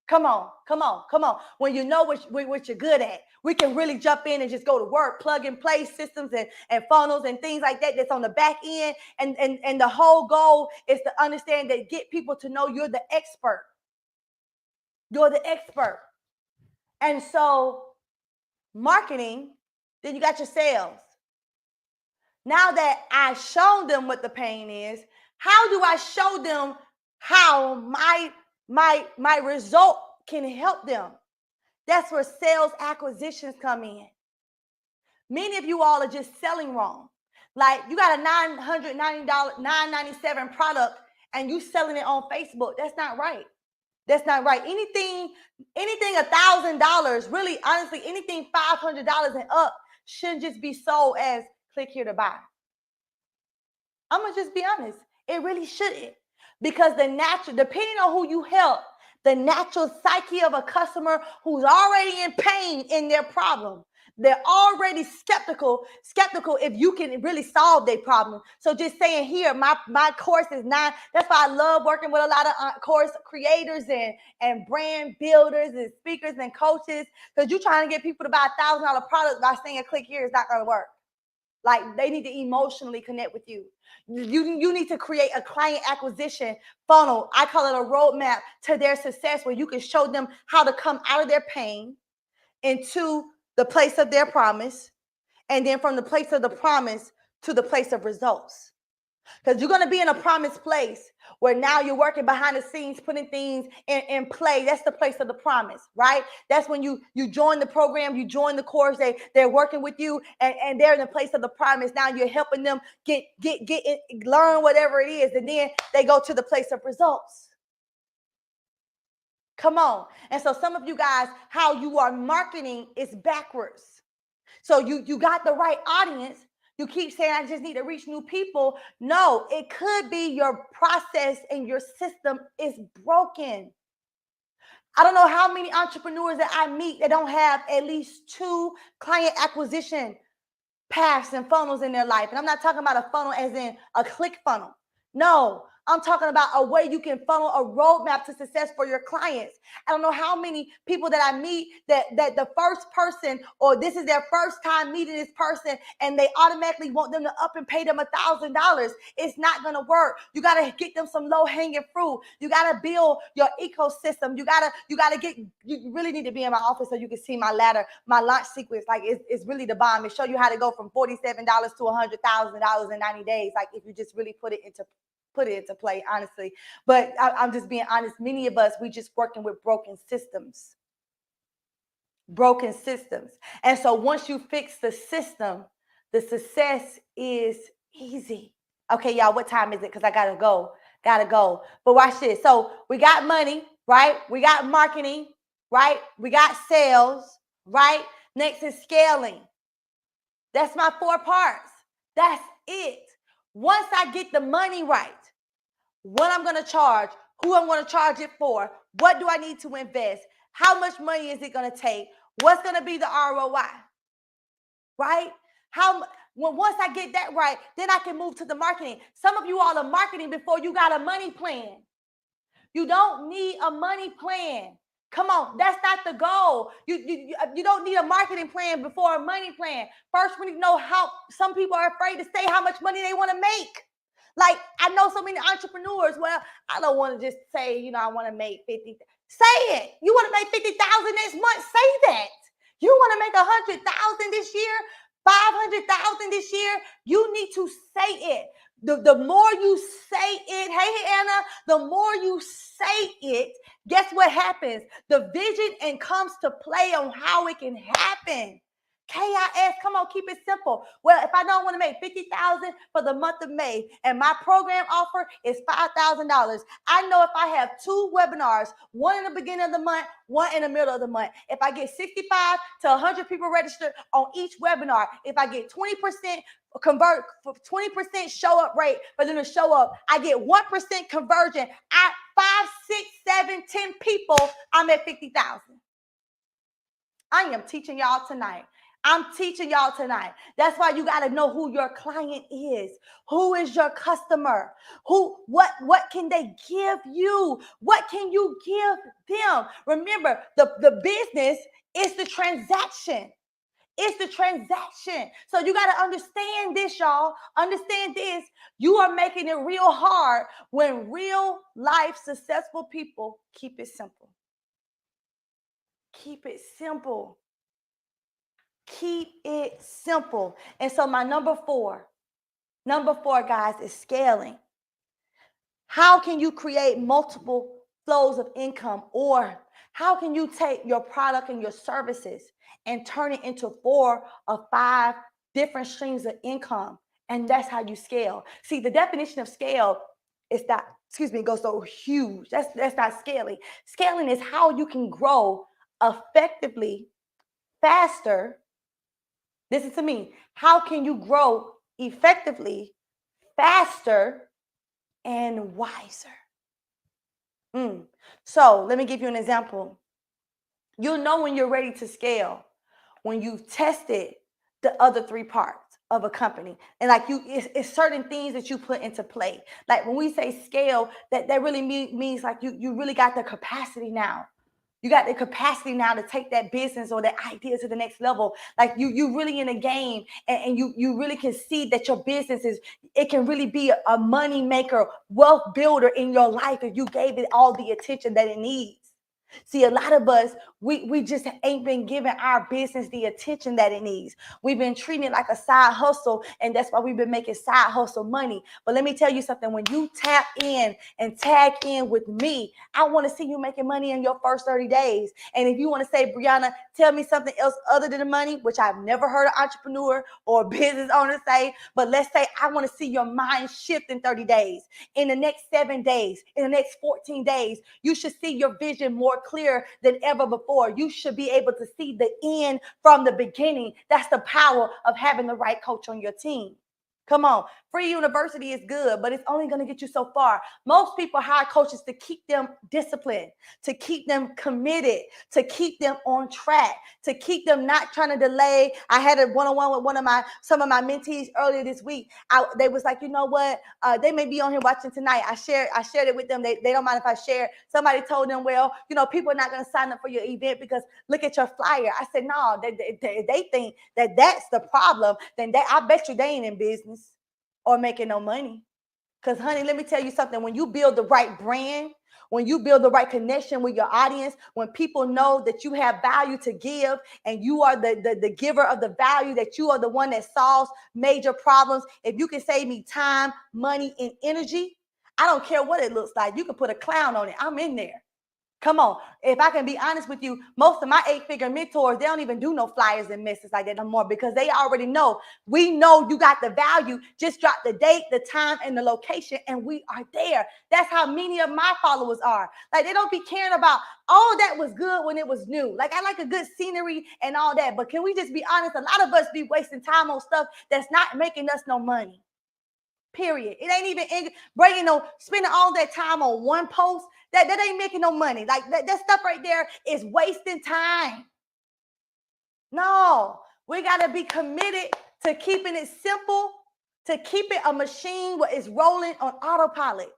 Come on, come on, come on. When you know what you're good at, we can really jump in and just go to work, plug and play systems and funnels and things like that that's on the back end. And the whole goal is to understand that, get people to know you're the expert. You're the expert. And so marketing, then you got your sales. Now that I showed them what the pain is, how do I show them how my result can help them? That's where sales acquisitions come in. Many of you all are just selling wrong. Like, you got a $990, $997 product and you selling it on Facebook. That's not right. That's not right. Anything $1,000, really, honestly, anything $500 and up shouldn't just be sold as click here to buy. I'm gonna just be honest. It really shouldn't, because depending on who you help, the natural psyche of a customer who's already in pain in their problem, they're already skeptical if you can really solve their problem. So just saying, here, my course is not. That's why I love working with a lot of course creators and brand builders and speakers and coaches, because you're trying to get people to buy $1,000 product by saying click here is not going to work. Like, they need to emotionally connect with you. You need to create a client acquisition funnel. I call it a roadmap to their success, where you can show them how to come out of their pain into the place of their promise, and then from the place of the promise to the place of results. Because you're going to be in a promised place where now you're working behind the scenes, putting things in play. That's the place of the promise, right? That's when you join the program, you join the course, they're working with you, and they're in the place of the promise. Now you're helping them learn whatever it is, and then they go to the place of results. Come on. And so some of you guys, how you are marketing is backwards. So you got the right audience. You keep saying, I just need to reach new people. No, it could be your process and your system is broken. I don't know how many entrepreneurs that I meet that don't have at least 2 client acquisition paths and funnels in their life. And I'm not talking about a funnel as in a click funnel. No, I'm talking about a way you can funnel a roadmap to success for your clients. I don't know how many people that I meet that the first person, or this is their first time meeting this person, and they automatically want them to up and pay them $1,000. It's not going to work. You got to get them some low hanging fruit. You got to build your ecosystem. You really need to be in my office so you can see my ladder, my launch sequence. Like it's really the bomb. It show you how to go from $47 to $100,000 in 90 days. Like if you just really put it into play, honestly. But I'm just being honest. Many of us, we just working with broken systems. And so once you fix the system, the success is easy. Okay, y'all, what time is it? Because I gotta go. But watch this. So we got money, right? We got marketing, right? We got sales, right? Next is scaling. That's my 4 parts. That's it. Once I get the money right, what I'm going to charge, who I'm going to charge it for, what do I need to invest, how much money is it going to take, what's going to be the ROI, right? Once I get that right, then I can move to the marketing. Some of you all are marketing before you got a money plan. You don't need a money plan. Come on, that's not the goal. You don't need a marketing plan before a money plan. First, we need to know how. Some people are afraid to say how much money they want to make. Like, I know so many entrepreneurs. Well, I don't want to just say, I want to make 50. Say it. You want to make 50,000 next month? Say that. You want to make 100,000 this year, 500,000 this year? You need to say it. The more you say it, hey, Anna, the more you say it, guess what happens? The vision comes to play on how it can happen. KIS, come on, keep it simple. Well, if I don't want to make 50,000 for the month of May and my program offer is $5,000, I know if I have 2 webinars, one in the beginning of the month, one in the middle of the month, if I get 65 to 100 people registered on each webinar, if I get 20% convert, 20% show up rate for them to show up, I get 1% conversion. At 5, 6, 7, 10 people, I'm at 50,000. I am teaching y'all tonight. That's why you got to know who your client is. Who is your customer? What can they give you? What can you give them? Remember, the business is the transaction. It's the transaction. So you got to understand this, y'all. Understand this. You are making it real hard when real life successful people keep it simple. Keep it simple. Keep it simple. And so my number four, guys, is scaling. How can you create multiple flows of income? Or how can you take your product and your services and turn it into 4 or 5 different streams of income? And that's how you scale. See, the definition of scale is that, goes so huge. That's not scaling. Scaling is how you can grow effectively, faster. Listen to me. How can you grow effectively, faster, and wiser? So let me give you an example. You'll know when you're ready to scale when you've tested the other 3 parts of a company. And like it's certain things that you put into play. Like when we say scale, that really means like you really got the capacity now. You got the capacity now to take that business or that idea to the next level. Like you really in a game, and you really can see that your business it can really be a money maker, wealth builder in your life if you gave it all the attention that it needs. See, a lot of us, we just ain't been giving our business the attention that it needs. We've been treating it like a side hustle, and that's why we've been making side hustle money. But let me tell you something. When you tap in and tag in with me, I want to see you making money in your first 30 days. And if you want to say, Brianna, tell me something else other than the money, which I've never heard an entrepreneur or a business owner say, but let's say I want to see your mind shift in 30 days. In the next 7 days, in the next 14 days, you should see your vision more clear than ever before. You should be able to see the end from the beginning. That's the power of having the right coach on your team. Come on. Free university is good, but it's only going to get you so far. Most people hire coaches to keep them disciplined, to keep them committed, to keep them on track, to keep them not trying to delay. I had a one-on-one with some of my mentees earlier this week. They was like, you know what? They may be on here watching tonight. I shared it with them. They don't mind if I share. Somebody told them, well, people are not going to sign up for your event because look at your flyer. I said, no, they think that that's the problem. Then I bet you they ain't in business or making no money. Because, honey, let me tell you something. When you build the right brand, when you build the right connection with your audience, when people know that you have value to give and you are the giver of the value, that you are the one that solves major problems, if you can save me time, money, and energy, I don't care what it looks like. You can put a clown on it. I'm in there. Come on. If I can be honest with you, most of my 8-figure mentors, they don't even do no flyers and messes like that no more because they already know. We know you got the value. Just drop the date, the time, and the location, and we are there. That's how many of my followers are. Like, they don't be caring about all that was good when it was new. Like, I like a good scenery and all that, but can we just be honest? A lot of us be wasting time on stuff that's not making us no money. Period. It ain't even spending all that time on one post. That ain't making no money. Like that stuff right there is wasting time. No, we got to be committed to keeping it simple, to keep it a machine where it's rolling on autopilot.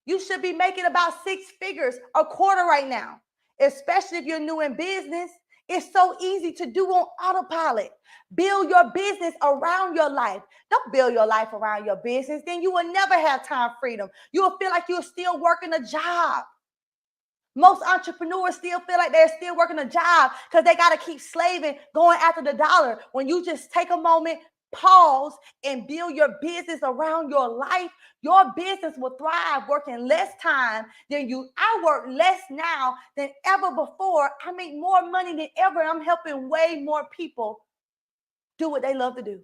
You should be making about 6 figures a quarter right now, especially if you're new in business. It's so easy to do on autopilot. Build your business around your life. Don't build your life around your business. Then you will never have time freedom. You will feel like you're still working a job. Most entrepreneurs still feel like they're still working a job because they got to keep slaving, going after the dollar. When you just take a moment, pause, and build your business around your life, your business will thrive working less time than you. I work less now than ever before. I make more money than ever. I'm helping way more people do what they love to do.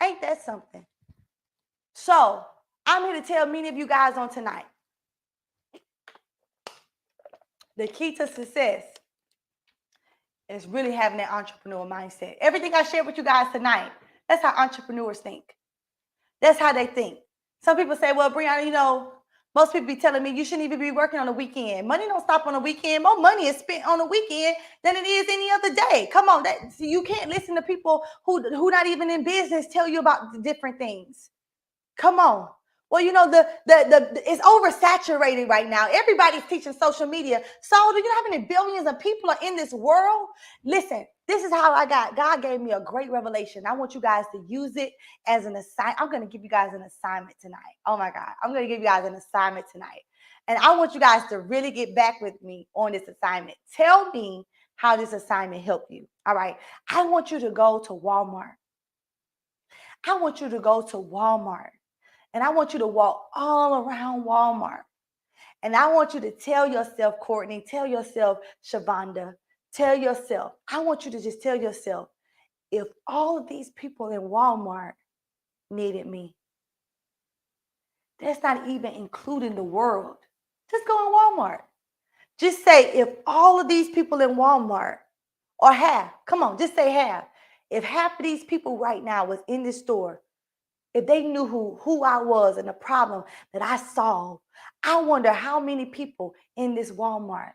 Ain't that something? So I'm here to tell many of you guys on tonight, the key to success is really having that entrepreneur mindset. Everything I shared with you guys tonight, that's how entrepreneurs think. That's how they think. Some people say, well, Brianna, most people be telling me you shouldn't even be working on the weekend. Money don't stop on the weekend. More money is spent on the weekend than it is any other day. Come on, you can't listen to people who not even in business tell you about the different things. Come on. Well, it's oversaturated right now. Everybody's teaching social media. So do you know how many billions of people are in this world? Listen, this is how God gave me a great revelation. I want you guys to use it as an assignment. I'm going to give you guys an assignment tonight. Oh my God. I'm going to give you guys an assignment tonight. And I want you guys to really get back with me on this assignment. Tell me how this assignment helped you. All right. I want you to go to Walmart. I want you to go to Walmart. And I want you to walk all around Walmart. And I want you to tell yourself, Courtney, tell yourself, Shavonda, tell yourself, I want you to just tell yourself, if all of these people in Walmart needed me, that's not even including the world. Just go in Walmart. Just say, if all of these people in Walmart, or half, come on, just say half. If half of these people right now was in this store, if they knew who I was and the problem that I solved, I wonder how many people in this Walmart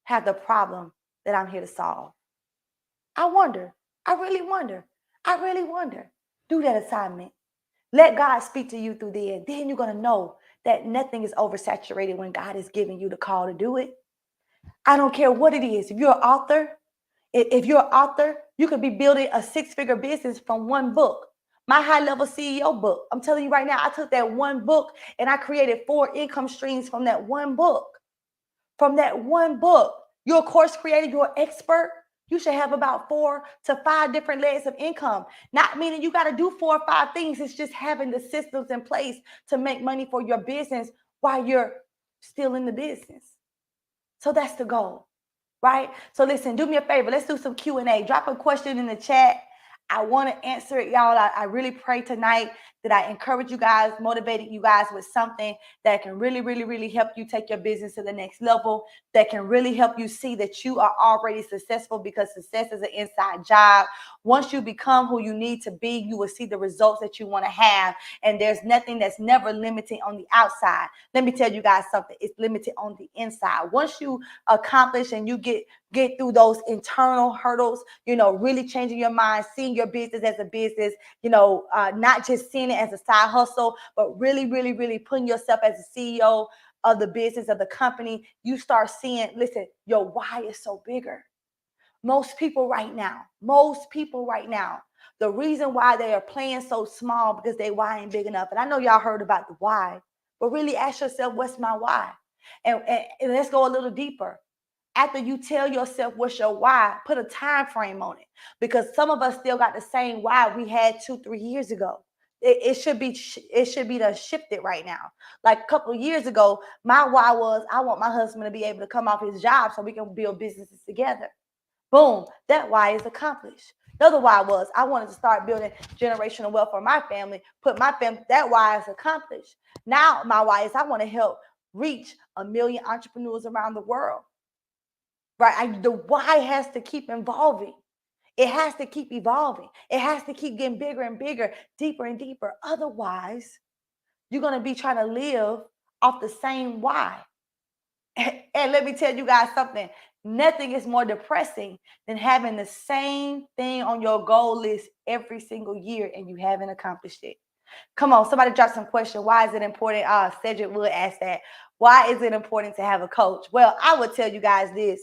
have the problem that I'm here to solve. I wonder. I really wonder. I really wonder. Do that assignment. Let God speak to you through there. Then you're going to know that nothing is oversaturated when God is giving you the call to do it. I don't care what it is. If you're an author, you could be building a 6-figure business from one book. My high-level CEO book. I'm telling you right now, I took that one book and I created 4 income streams from that one book. From that one book. You're a course creator, you're an expert. You should have about 4 to 5 different layers of income. Not meaning you got to do 4 or 5 things. It's just having the systems in place to make money for your business while you're still in the business. So that's the goal, right? So listen, do me a favor. Let's do some Q&A. Drop a question in the chat. I want to answer it, y'all. I really pray tonight Did I encourage you guys, motivated you guys with something that can really, really, really help you take your business to the next level, that can really help you see that you are already successful, because success is an inside job. Once you become who you need to be, you will see the results that you want to have. And there's nothing that's never limiting on the outside. Let me tell you guys something. It's limited on the inside. Once you accomplish and you get through those internal hurdles, really changing your mind, seeing your business as a business, not just seeing it as a side hustle, but really, really, really putting yourself as a CEO of the business, of the company, you start seeing, listen, your why is so bigger. Most people right now, the reason why they are playing so small because they why ain't big enough. And I know y'all heard about the why, but really ask yourself, what's my why? And let's go a little deeper. After you tell yourself what's your why, put a time frame on it, because some of us still got the same why we had 2-3 years ago. It should be done shifted right now. Like a couple of years ago, my why was I want my husband to be able to come off his job so we can build businesses together. Boom, that why is accomplished. Another why was I wanted to start building generational wealth for my family, put my family, that why is accomplished. Now my why is I want to help reach 1 million entrepreneurs around the world. Right? The why has to keep evolving. It has to keep evolving. It has to keep getting bigger and bigger, deeper and deeper. Otherwise, you're going to be trying to live off the same why. And let me tell you guys something. Nothing is more depressing than having the same thing on your goal list every single year and you haven't accomplished it. Come on, somebody drop some question. Why is it important? Cedric Wood asked that. Why is it important to have a coach? Well, I would tell you guys this.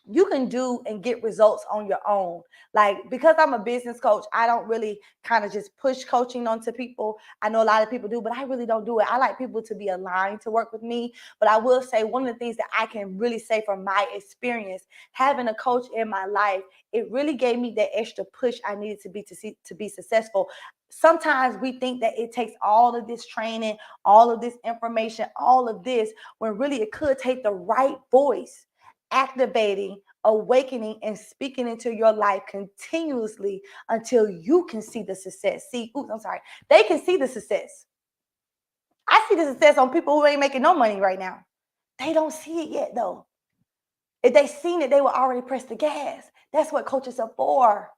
You can do and get results on your own. Like, because I'm a business coach, I don't really kind of just push coaching onto people. I know a lot of people do, but I really don't do it. I like people to be aligned to work with me. But I will say one of the things that I can really say from my experience, having a coach in my life, it really gave me that extra push I needed to be successful. Sometimes we think that it takes all of this training, all of this information, all of this, when really it could take the right voice activating, awakening, and speaking into your life continuously until you can see the success. They can see the success. I see the success on people who ain't making no money right now. They don't see it yet, though. If they seen it, they would already press the gas. That's what coaches are for.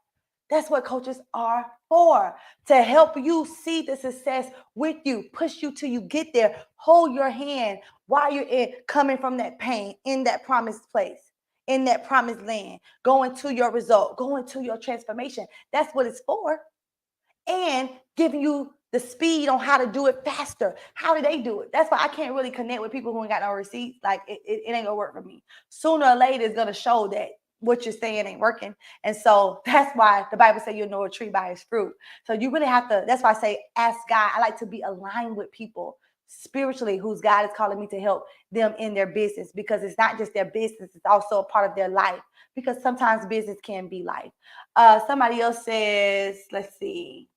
That's what coaches are for, to help you see the success with you, push you till you get there, hold your hand while you're coming from that pain, in that promised place, in that promised land, going to your result, going to your transformation. That's what it's for. And giving you the speed on how to do it faster. How do they do it? That's why I can't really connect with people who ain't got no receipts. Like, it ain't gonna work for me. Sooner or later, it's gonna show that what you're saying ain't working. And so that's why the Bible says you'll know a tree by its fruit. So you really have to, that's why I say ask God. I like to be aligned with people spiritually whose God is calling me to help them in their business, because it's not just their business, it's also a part of their life, because sometimes business can be life. Somebody else says, let's see,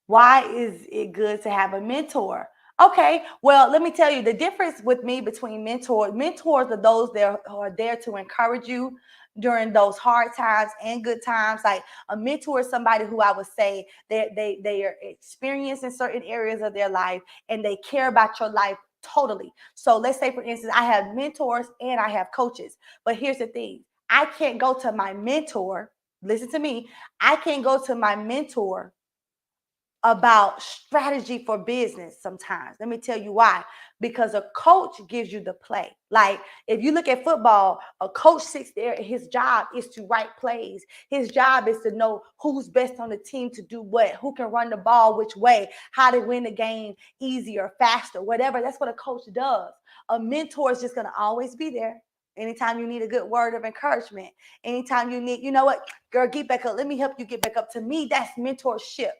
why is it good to have a mentor? Okay, well, let me tell you the difference with me between mentors. Mentors are those that are there to encourage you during those hard times and good times. Like, a mentor is somebody who I would say they are experienced in certain areas of their life and they care about your life totally. So let's say, for instance, I have mentors and I have coaches. But here's the thing. I can't go to my mentor. Listen to me. I can't go to my mentor about strategy for business sometimes. Let me tell you why. Because a coach gives you the play. Like, if you look at football, a coach sits there and his job is to write plays. His job is to know who's best on the team to do what, who can run the ball which way, how to win the game easier, faster, whatever. That's what a coach does. A mentor is just going to always be there. Anytime you need a good word of encouragement, anytime you need, you know what, girl, get back up. Let me help you get back up. To me, that's mentorship.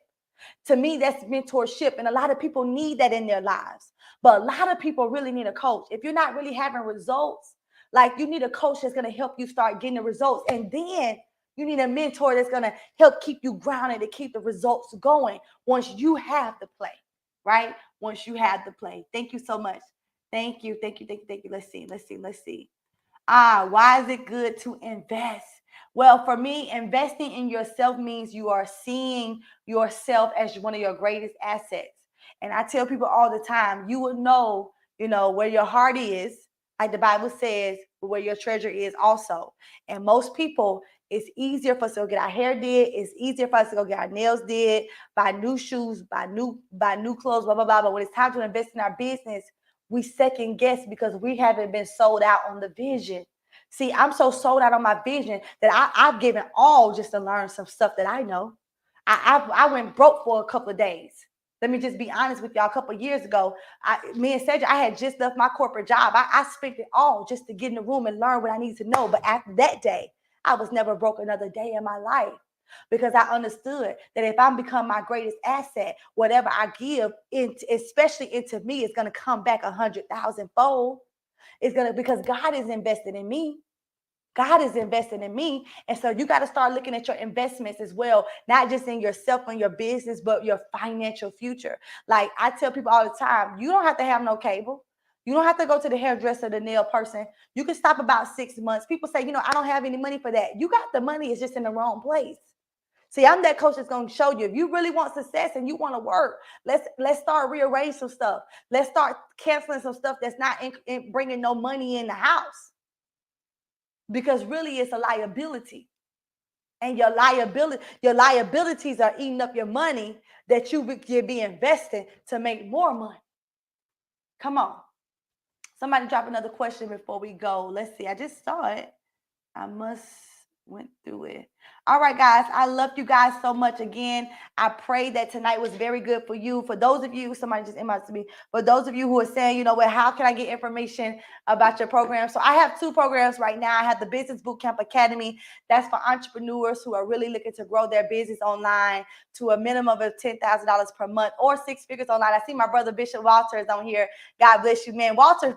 To me, that's mentorship. And a lot of people need that in their lives. But a lot of people really need a coach. If you're not really having results, like, you need a coach that's going to help you start getting the results. And then you need a mentor that's going to help keep you grounded to keep the results going once you have the play, right? Once you have the play. Thank you so much. Thank you. Let's see. Why is it good to invest Well, for me, investing in yourself means you are seeing yourself as one of your greatest assets. And I tell people all the time, you will know, where your heart is, like the Bible says, where your treasure is also. And most people, it's easier for us to go get our hair did. It's easier for us to go get our nails did, buy new shoes, buy new clothes, blah, blah, blah. But when it's time to invest in our business, we second guess because we haven't been sold out on the vision. See, I'm so sold out on my vision that I've given all just to learn some stuff that I know. I went broke for a couple of days. Let me just be honest with y'all. A couple of years ago, me and Cedric, I had just left my corporate job. I spent it all just to get in the room and learn what I need to know. But after that day, I was never broke another day in my life because I understood that if I'm become my greatest asset, whatever I give, especially into me, is going to come back 100,000 fold. It's going to, because God is invested in me. God is investing in me. And so you got to start looking at your investments as well, not just in yourself and your business, but your financial future. Like I tell people all the time, you don't have to have no cable. You don't have to go to the hairdresser, the nail person. You can stop about 6 months. People say, I don't have any money for that. You got the money. It's just in the wrong place. See, I'm that coach that's going to show you. If you really want success and you want to work, let's start rearrange some stuff. Let's start canceling some stuff that's not bringing no money in the house. Because really it's a liability. And your liabilities are eating up your money that you'll be investing to make more money. Come on. Somebody drop another question before we go. Let's see. I just saw it. I must went through it. All right, guys. I love you guys so much again. I pray that tonight was very good for you. For those of you, somebody just inboxed me. For those of you who are saying, how can I get information about your program? So I have 2 programs right now. I have the Business Bootcamp Academy. That's for entrepreneurs who are really looking to grow their business online to a minimum of $10,000 per month or 6 figures online. I see my brother Bishop Walter is on here. God bless you, man. Walter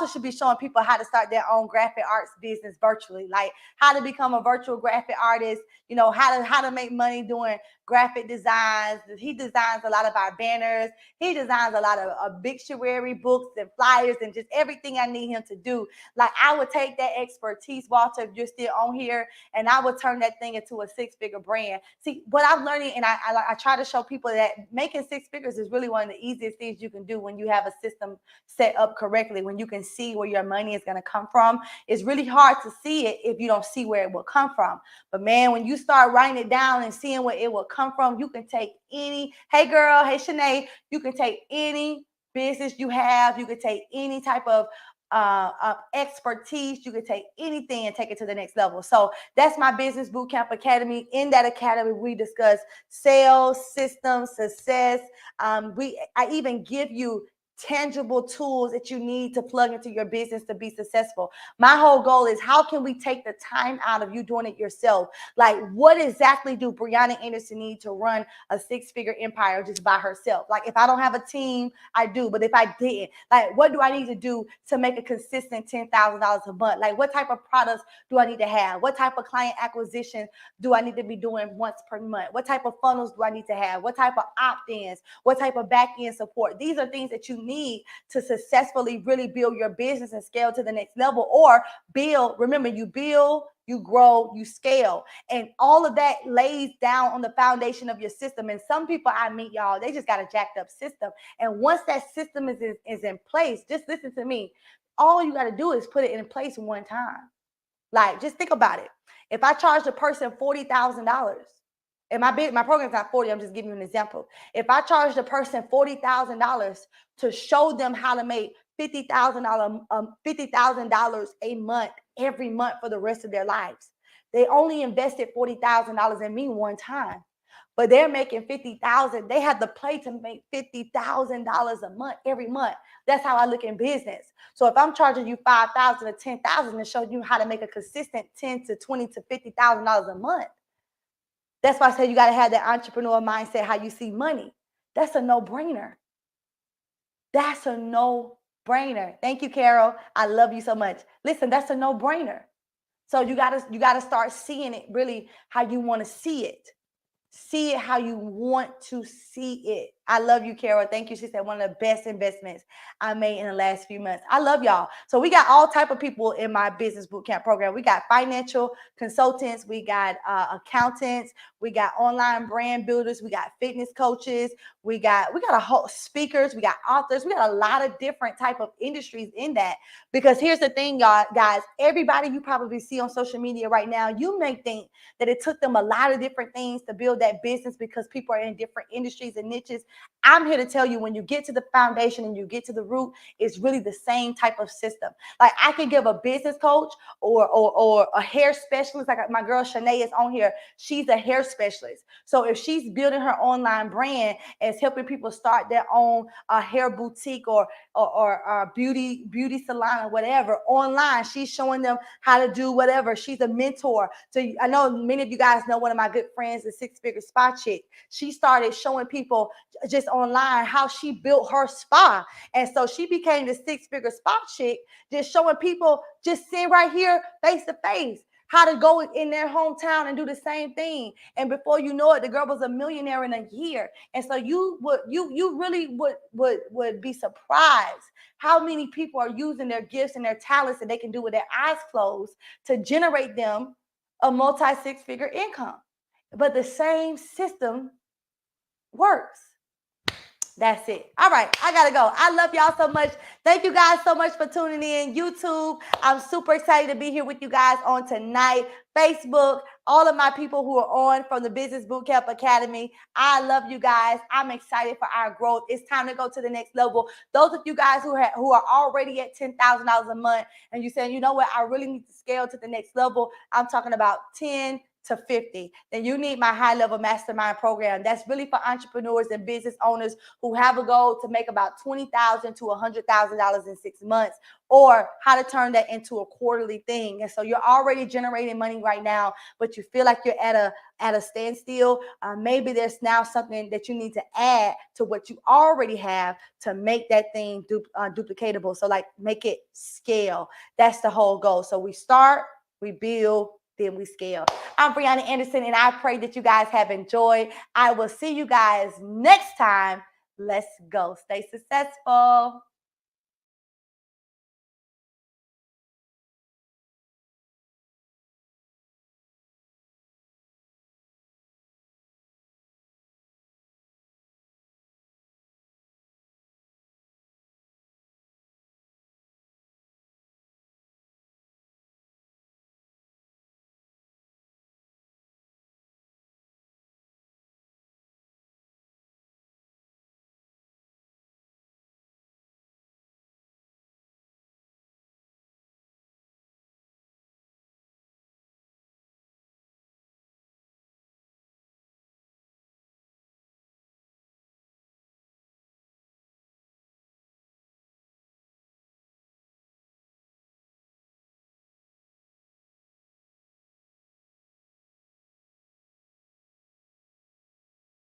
should be showing people how to start their own graphic arts business virtually, like how to become a virtual graphic artist, how to make money doing graphic designs. He designs a lot of our banners. He designs a lot of obituary books and flyers and just everything I need him to do. Like I would take that expertise, Walter, if you're still on here, and I would turn that thing into a 6-figure brand. See, what I'm learning, and I try to show people that making 6 figures is really one of the easiest things you can do when you have a system set up correctly, when you can see where your money is going to come from. It's really hard to see it if you don't see where it will come from. But man, when you start writing it down and seeing where it will come from, you can take any, hey girl, hey Shanae, you can take any business you have, you can take any type of expertise, you can take anything and take it to the next level. So that's my Business Bootcamp Academy. In that academy, we discuss sales, systems, success. I even give you tangible tools that you need to plug into your business to be successful. My whole goal is how can we take the time out of you doing it yourself? Like what exactly do Brianna Anderson need to run a 6-figure empire just by herself? Like if I don't have a team, I do. But if I didn't, like what do I need to do to make a consistent $10,000 a month? Like what type of products do I need to have? What type of client acquisition do I need to be doing once per month? What type of funnels do I need to have? What type of opt-ins? What type of back-end support? These are things that you need to successfully really build your business and scale to the next level, or remember, you build, you grow, you scale, and all of that lays down on the foundation of your system. And some people I meet, y'all, they just got a jacked up system. And once that system is in place, just listen to me, all you got to do is put it in place one time. Like, just think about it. If I charge a person $40,000, and my program's not 40, I'm just giving you an example. If I charge the person $40,000 to show them how to make $50,000 a month, every month for the rest of their lives, they only invested $40,000 in me one time. But they're making $50,000. They have to play to make $50,000 a month, every month. That's how I look in business. So if I'm charging you $5,000 or $10,000 to show you how to make a consistent $10,000 to $20,000 to $50,000 a month, that's why I say you got to have that entrepreneur mindset, how you see money. That's a no-brainer. That's a no-brainer. Thank you, Carol. I love you so much. Listen, that's a no-brainer. So you gotta start seeing it really how you want to see it. See it how you want to see it. I love you, Carol. Thank you. She said one of the best investments I made in the last few months. I love y'all. So we got all type of people in my business bootcamp program. We got financial consultants, we got accountants, we got online brand builders, we got fitness coaches, we got a whole speakers, we got authors, we got a lot of different type of industries in that. Because here's the thing, y'all, guys, everybody you probably see on social media right now, you may think that it took them a lot of different things to build that business because people are in different industries and niches. I'm here to tell you, when you get to the foundation and you get to the root, it's really the same type of system. Like I can give a business coach or a hair specialist, like my girl Shanae is on here. She's a hair specialist. So if she's building her online brand and helping people start their own hair boutique or beauty salon or whatever online, she's showing them how to do whatever. She's a mentor. So I know many of you guys know one of my good friends, the Six Figure Spa Chick. She started showing people just online how she built her spa. And so she became the Six Figure Spa Chick, just showing people, just sitting right here face to face, how to go in their hometown and do the same thing. And before you know it, the girl was a millionaire in a year. And so you really would be surprised how many people are using their gifts and their talents that they can do with their eyes closed to generate them a multi six-figure income. But the same system works. That's it. All right, I gotta go. I love y'all so much. Thank you guys so much for tuning in. YouTube, I'm super excited to be here with you guys on tonight. Facebook, all of my people who are on from the Business Bootcamp Academy, I love you guys. I'm excited for our growth. It's time to go to the next level. Those of you guys who are already at $10,000 a month and you're saying, you know what, I really need to scale to the next level. I'm talking about 10 to 50, then you need my high level mastermind program. That's really for entrepreneurs and business owners who have a goal to make about $20,000 to $100,000 in 6 months, or how to turn that into a quarterly thing. And so you're already generating money right now, but you feel like you're at a standstill. Maybe there's now something that you need to add to what you already have to make that thing duplicatable. So like make it scale. That's the whole goal. So we start, we build, then we scale. I'm Brianna Anderson, and I pray that you guys have enjoyed. I will see you guys next time. Let's go. Stay successful.